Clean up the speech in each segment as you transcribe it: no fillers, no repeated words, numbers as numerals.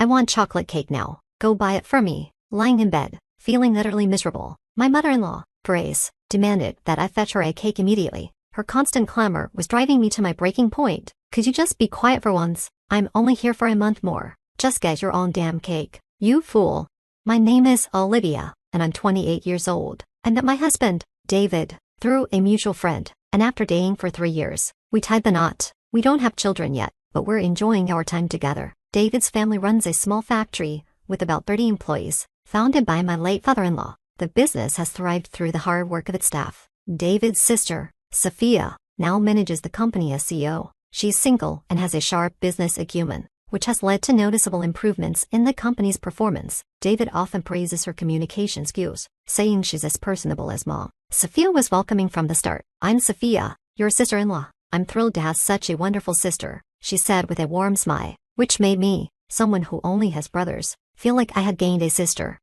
I want chocolate cake now. Go buy it for me. Lying in bed, feeling utterly miserable, my mother-in-law, Grace, demanded that I fetch her a cake immediately. Her constant clamor was driving me to my breaking point. Could you just be quiet for once? I'm only here for a month more. Just get your own damn cake. You fool. My name is Olivia, and I'm 28 years old. I met my husband, David, through a mutual friend, and after dating for 3 years, we tied the knot. We don't have children yet, but we're enjoying our time together. David's family runs a small factory with about 30 employees, founded by my late father-in-law. The business has thrived through the hard work of its staff. David's sister, Sophia, now manages the company as CEO. She's single and has a sharp business acumen, which has led to noticeable improvements in the company's performance. David often praises her communication skills, saying she's as personable as Mom. Sophia was welcoming from the start. I'm Sophia, your sister-in-law. I'm thrilled to have such a wonderful sister, she said with a warm smile, which made me, someone who only has brothers, feel like I had gained a sister.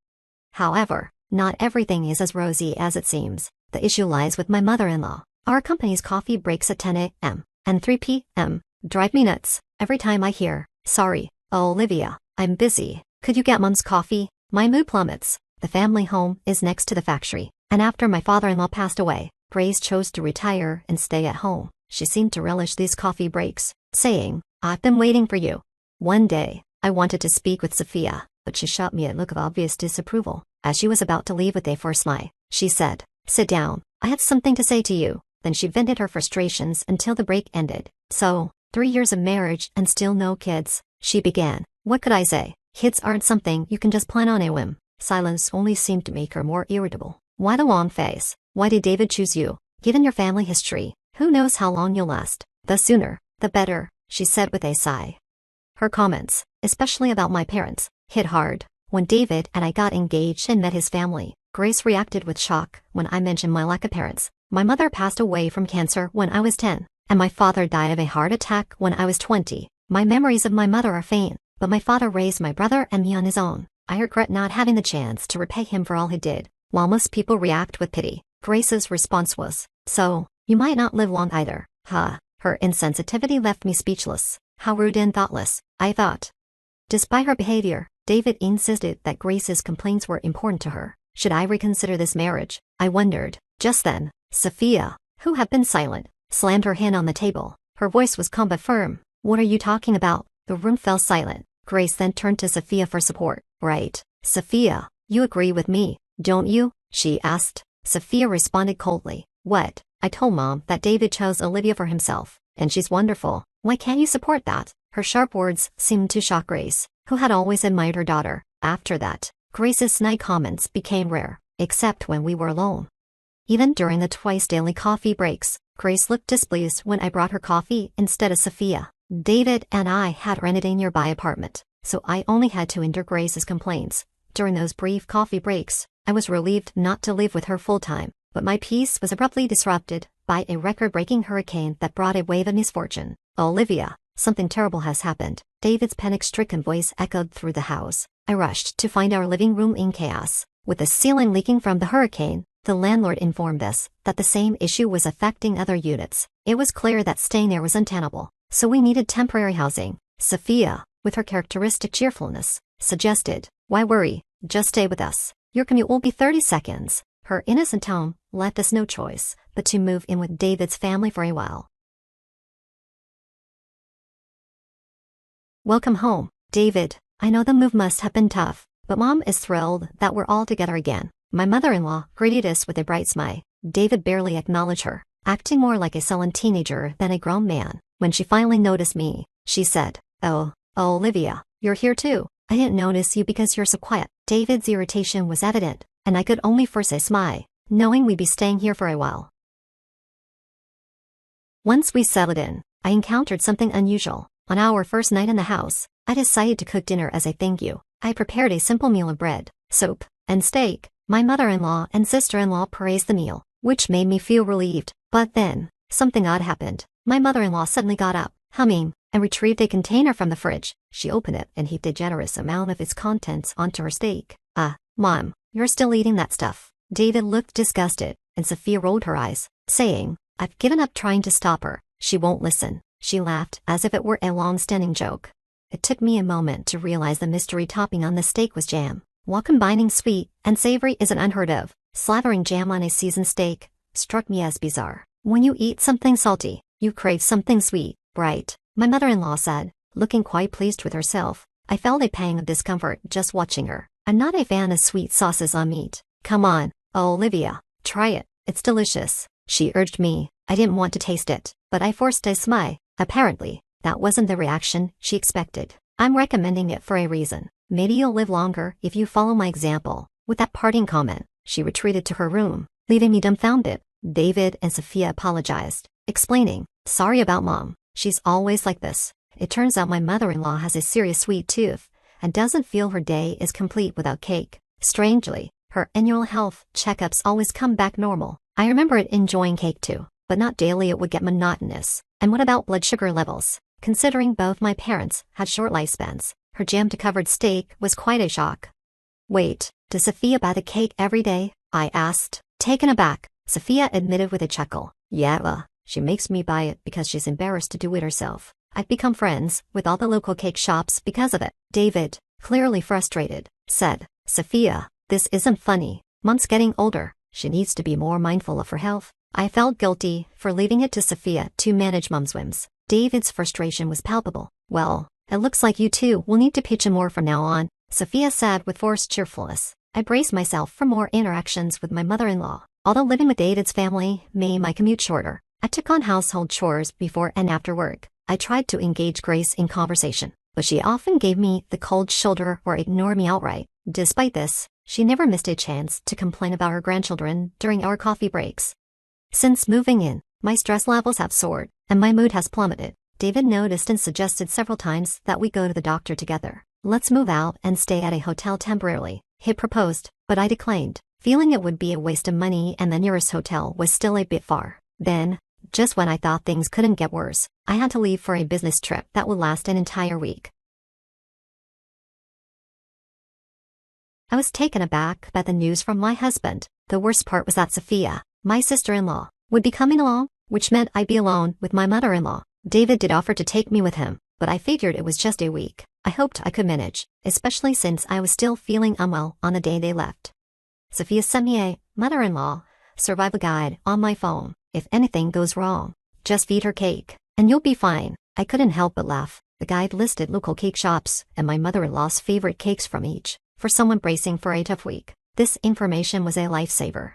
However, not everything is as rosy as it seems. The issue lies with my mother-in-law. Our company's coffee breaks at 10 a.m. and 3 p.m. drive me nuts every time I hear, "Sorry, Olivia, I'm busy. Could you get Mom's coffee?" My mood plummets. The family home is next to the factory, and after my father-in-law passed away, Grace chose to retire and stay at home. She seemed to relish these coffee breaks, saying, "I've been waiting for you." One day, I wanted to speak with Sophia, but she shot me a look of obvious disapproval. As she was about to leave with a forced smile, she said, "Sit down. I have something to say to you." Then she vented her frustrations until the break ended. "So, 3 years of marriage and still no kids," she began. What could I say? Kids aren't something you can just plan on a whim. Silence only seemed to make her more irritable. Why the long face? Why did David choose you? Given your family history, who knows how long you'll last? The sooner, the better, she said with a sigh. Her comments, especially about my parents, hit hard. When David and I got engaged and met his family, Grace reacted with shock when I mentioned my lack of parents. My mother passed away from cancer when I was 10, and my father died of a heart attack when I was 20. My memories of my mother are faint, but my father raised my brother and me on his own. I regret not having the chance to repay him for all he did. While most people react with pity, Grace's response was, "So, you might not live long either." Huh. Her insensitivity left me speechless. How rude and thoughtless, I thought. Despite her behavior, David insisted that Grace's complaints were important to her. Should I reconsider this marriage? I wondered. Just then, Sophia, who had been silent, slammed her hand on the table. Her voice was calm but firm. "What are you talking about?" The room fell silent. Grace then turned to Sophia for support. "Right, Sophia, you agree with me, don't you?" she asked. Sophia responded coldly. "What? I told Mom that David chose Olivia for himself, and she's wonderful. Why can't you support that?" Her sharp words seemed to shock Grace, who had always admired her daughter. After that, Grace's snide comments became rare, except when we were alone. Even during the twice-daily coffee breaks, Grace looked displeased when I brought her coffee instead of Sophia. David and I had rented a nearby apartment, so I only had to endure Grace's complaints. During those brief coffee breaks, I was relieved not to live with her full-time, but my peace was abruptly disrupted by a record-breaking hurricane that brought a wave of misfortune. "Olivia, something terrible has happened." David's panic-stricken voice echoed through the house. I rushed to find our living room in chaos. With the ceiling leaking from the hurricane, the landlord informed us that the same issue was affecting other units. It was clear that staying there was untenable, so we needed temporary housing. Sophia, with her characteristic cheerfulness, suggested, "Why worry? Just stay with us. Your commute will be 30 seconds. Her innocent tone left us no choice but to move in with David's family for a while. Welcome home, David. I know the move must have been tough, but Mom is thrilled that we're all together again. My mother-in-law greeted us with a bright smile. David barely acknowledged her, acting more like a sullen teenager than a grown man. When she finally noticed me, she said, "Oh, Olivia, you're here too. I didn't notice you because you're so quiet." David's irritation was evident, and I could only force a smile, knowing we'd be staying here for a while. Once we settled in, I encountered something unusual. On our first night in the house, I decided to cook dinner as a thank you. I prepared a simple meal of bread, soup, and steak. My mother-in-law and sister-in-law praised the meal, which made me feel relieved. But then, something odd happened. My mother-in-law suddenly got up, humming, and retrieved a container from the fridge. She opened it and heaped a generous amount of its contents onto her steak. Mom, you're still eating that stuff." David looked disgusted, and Sophia rolled her eyes, saying, "I've given up trying to stop her. She won't listen." She laughed as if it were a long-standing joke. It took me a moment to realize the mystery topping on the steak was jam. While combining sweet and savory isn't unheard of, slathering jam on a seasoned steak struck me as bizarre. When you eat something salty, you crave something sweet, right? My mother-in-law said, looking quite pleased with herself. I felt a pang of discomfort just watching her. I'm not a fan of sweet sauces on meat. Come on, Olivia, try it. It's delicious, she urged me. I didn't want to taste it, but I forced a smile. Apparently, that wasn't the reaction she expected. I'm recommending it for a reason. Maybe you'll live longer if you follow my example. With that parting comment, she retreated to her room, leaving me dumbfounded. David and Sophia apologized, explaining, "Sorry about Mom. She's always like this." It turns out my mother-in-law has a serious sweet tooth and doesn't feel her day is complete without cake. Strangely, her annual health checkups always come back normal. I remember enjoying cake too, but not daily. It would get monotonous. And what about blood sugar levels? Considering both my parents had short lifespans, her jam-covered steak was quite a shock. Wait, does Sophia buy the cake every day? I asked, taken aback. Sophia admitted with a chuckle. Yeah, she makes me buy it because she's embarrassed to do it herself. I've become friends with all the local cake shops because of it. David, clearly frustrated, said, Sophia, this isn't funny. Mom's getting older. She needs to be more mindful of her health. I felt guilty for leaving it to Sophia to manage Mom's whims. David's frustration was palpable. Well, it looks like you two will need to pitch in more from now on, Sophia said with forced cheerfulness. I braced myself for more interactions with my mother-in-law. Although living with David's family made my commute shorter, I took on household chores before and after work. I tried to engage Grace in conversation, but she often gave me the cold shoulder or ignored me outright. Despite this, she never missed a chance to complain about her grandchildren during our coffee breaks. Since moving in, my stress levels have soared, and my mood has plummeted. David noticed and suggested several times that we go to the doctor together. Let's move out and stay at a hotel temporarily, he proposed, but I declined, feeling it would be a waste of money and the nearest hotel was still a bit far. Then, just when I thought things couldn't get worse, I had to leave for a business trip that would last an entire week. I was taken aback by the news from my husband. The worst part was that Sophia, my sister-in-law, would be coming along, which meant I'd be alone with my mother-in-law. David did offer to take me with him, but I figured it was just a week. I hoped I could manage, especially since I was still feeling unwell on the day they left. Sophia sent me a mother-in-law survival guide on my phone. If anything goes wrong, just feed her cake, and you'll be fine. I couldn't help but laugh. The guide listed local cake shops and my mother-in-law's favorite cakes from each. For someone bracing for a tough week, this information was a lifesaver.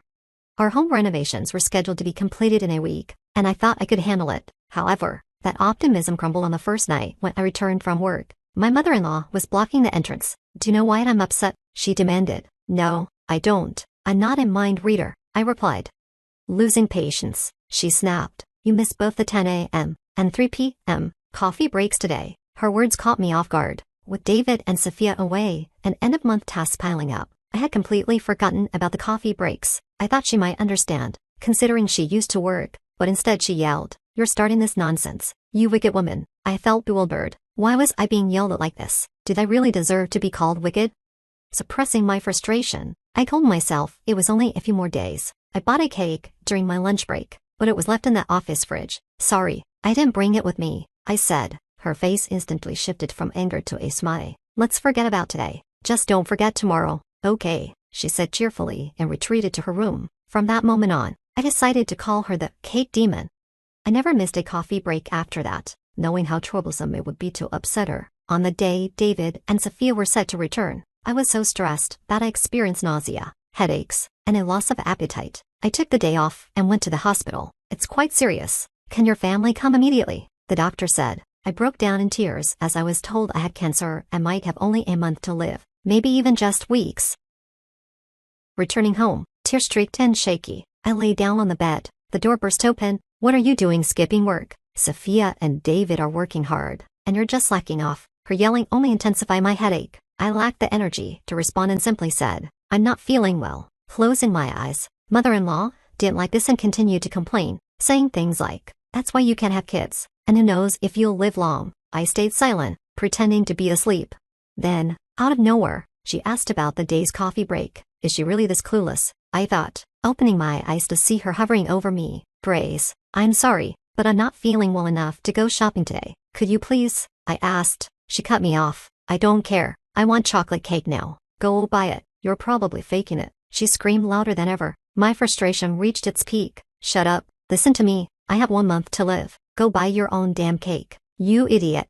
Our home renovations were scheduled to be completed in a week, and I thought I could handle it. However, that optimism crumbled on the first night when I returned from work. My mother-in-law was blocking the entrance. Do you know why I'm upset? She demanded. No, I don't. I'm not a mind reader, I replied. Losing patience, she snapped. You missed both the 10 a.m. and 3 p.m. coffee breaks today. Her words caught me off guard. With David and Sophia away, and end-of-month tasks piling up, I had completely forgotten about the coffee breaks. I thought she might understand, considering she used to work, but instead she yelled, You're starting this nonsense, you wicked woman. I felt bewildered. Why was I being yelled at like this? Did I really deserve to be called wicked? Suppressing my frustration, I told myself it was only a few more days. I bought a cake during my lunch break, but it was left in the office fridge. Sorry, I didn't bring it with me, I said. Her face instantly shifted from anger to a smile. Let's forget about today. Just don't forget tomorrow. Okay, she said cheerfully and retreated to her room. From that moment on, I decided to call her the cake demon. I never missed a coffee break after that, knowing how troublesome it would be to upset her. On the day David and Sophia were set to return, I was so stressed that I experienced nausea, headaches, and a loss of appetite. I took the day off and went to the hospital. It's quite serious. Can your family come immediately? The doctor said. I broke down in tears as I was told I had cancer and might have only a month to live, maybe even just weeks. Returning home, tear-streaked and shaky, I lay down on the bed. The door burst open. What are you doing skipping work? Sophia and David are working hard, and you're just slacking off. Her yelling only intensified my headache. I lacked the energy to respond and simply said, I'm not feeling well. Closing my eyes, mother-in-law didn't like this and continued to complain, saying things like, That's why you can't have kids. And who knows if you'll live long. I stayed silent, pretending to be asleep. Then, out of nowhere, she asked about the day's coffee break. Is she really this clueless? I thought, opening my eyes to see her hovering over me. Grace, I'm sorry, but I'm not feeling well enough to go shopping today. Could you please? I asked. She cut me off. I don't care. I want chocolate cake now. Go buy it. You're probably faking it. She screamed louder than ever. My frustration reached its peak. Shut up. Listen to me. I have 1 month to live. Go buy your own damn cake. You idiot.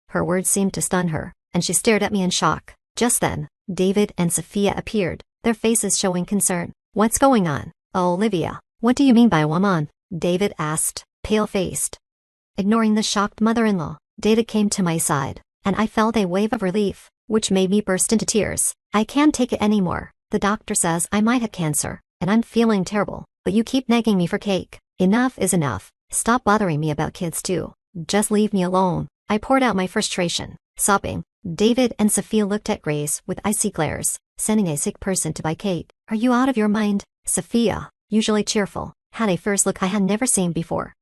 Her words seemed to stun her, and she stared at me in shock. Just then, David and Sophia appeared, their faces showing concern. What's going on? Oh, Olivia, what do you mean by woman? David asked, pale-faced. Ignoring the shocked mother-in-law, David came to my side, and I felt a wave of relief, which made me burst into tears. I can't take it anymore. The doctor says I might have cancer, and I'm feeling terrible, but you keep nagging me for cake. Enough is enough. Stop bothering me about kids too. Just leave me alone. I poured out my frustration, sobbing. David and Sophia looked at Grace with icy glares. Sending a sick person to buy cake. Are you out of your mind? Sophia, usually cheerful, had a fierce look I had never seen before.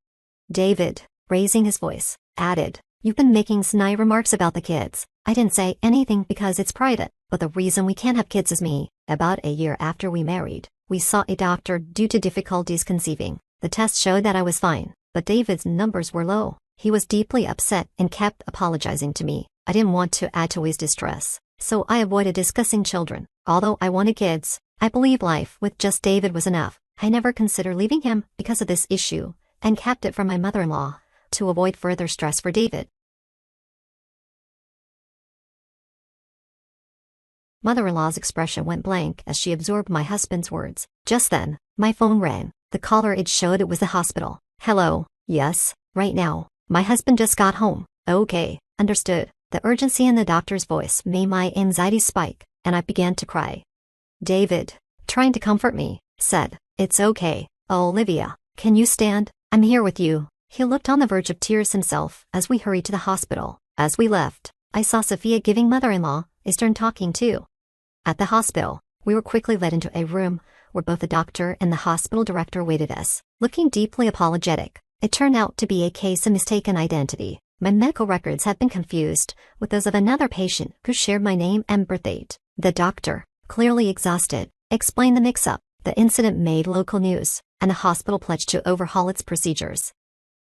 David, raising his voice, added, you've been making snide remarks about the kids. I didn't say anything because it's private, but the reason we can't have kids is me. About a year after we married, we saw a doctor due to difficulties conceiving. The test showed that I was fine, but David's numbers were low. He was deeply upset and kept apologizing to me. I didn't want to add to his distress, so I avoided discussing children. Although I wanted kids, I believed life with just David was enough. I never considered leaving him because of this issue, and kept it from my mother-in-law, to avoid further stress for David. Mother-in-law's expression went blank as she absorbed my husband's words. Just then, my phone rang. The caller ID showed it was the hospital. Hello, yes, right now. My husband just got home. Okay, understood. The urgency in the doctor's voice made my anxiety spike, and I began to cry. David, trying to comfort me, said, it's okay. Oh, Olivia, can you stand? I'm here with you. He looked on the verge of tears himself as we hurried to the hospital. As we left, I saw Sophia giving mother-in-law a stern talking to. At the hospital, we were quickly led into a room where both the doctor and the hospital director waited us, looking deeply apologetic. It turned out to be a case of mistaken identity. My medical records had been confused with those of another patient who shared my name and birth date. The doctor, clearly exhausted, explained the mix-up. The incident made local news, and the hospital pledged to overhaul its procedures.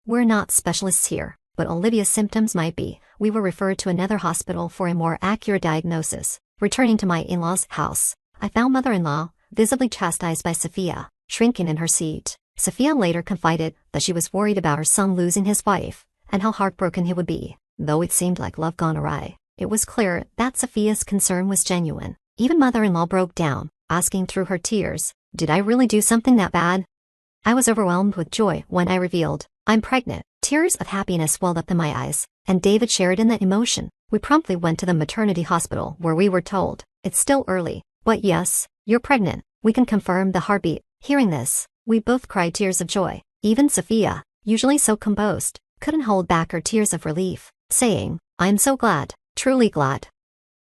We're not specialists here, but Olivia's symptoms might be. We were referred to another hospital for a more accurate diagnosis. Returning to my in-laws' house, I found mother-in-law, visibly chastised by Sophia, shrinking in her seat. Sophia later confided that she was worried about her son losing his wife, and how heartbroken he would be. Though it seemed like love gone awry, it was clear that Sophia's concern was genuine. Even mother-in-law broke down, asking through her tears, did I really do something that bad? I was overwhelmed with joy when I revealed, I'm pregnant. Tears of happiness welled up in my eyes, and David shared in the emotion. We promptly went to the maternity hospital where we were told, it's still early, but yes, you're pregnant. We can confirm the heartbeat. Hearing this, we both cried tears of joy. Even Sophia, usually so composed, couldn't hold back her tears of relief, saying, I'm so glad, truly glad.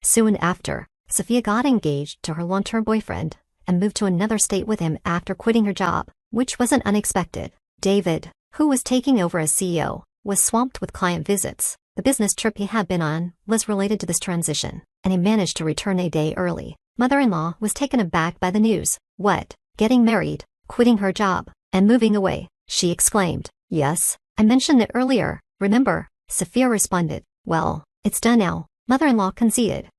Soon after, Sophia got engaged to her long-term boyfriend, and moved to another state with him after quitting her job, which wasn't unexpected. David, who was taking over as CEO, was swamped with client visits. The business trip he had been on was related to this transition, and he managed to return a day early. Mother-in-law was taken aback by the news. What? Getting married, quitting her job, and moving away? She exclaimed. Yes, I mentioned it earlier, remember? Sophia responded. Well, it's done now, mother-in-law conceded.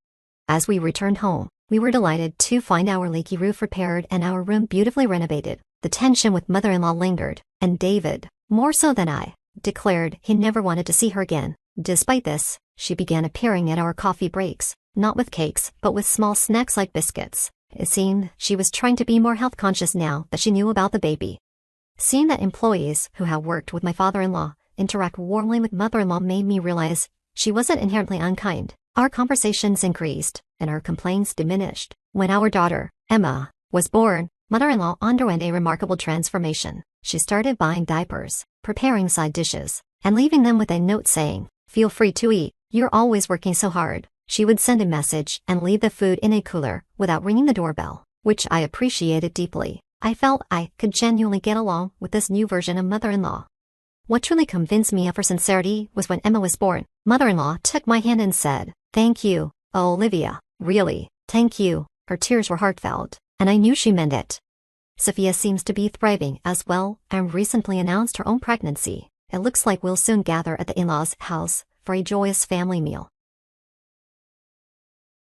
As we returned home, we were delighted to find our leaky roof repaired and our room beautifully renovated. The tension with mother-in-law lingered, and David, more so than I, declared he never wanted to see her again. Despite this, she began appearing at our coffee breaks, not with cakes, but with small snacks like biscuits. It seemed she was trying to be more health conscious now that she knew about the baby. Seeing that employees who had worked with my father-in-law interact warmly with mother-in-law made me realize she wasn't inherently unkind. Our conversations increased, and our complaints diminished. When our daughter, Emma, was born, mother-in-law underwent a remarkable transformation. She started buying diapers, preparing side dishes, and leaving them with a note saying, feel free to eat, you're always working so hard. She would send a message and leave the food in a cooler without ringing the doorbell, which I appreciated deeply. I felt I could genuinely get along with this new version of mother-in-law. What truly convinced me of her sincerity was when Emma was born. Mother-in-law took my hand and said, thank you, oh Olivia, really, thank you. Her tears were heartfelt, and I knew she meant it. Sophia seems to be thriving as well and recently announced her own pregnancy. It looks like we'll soon gather at the in-laws' house for a joyous family meal.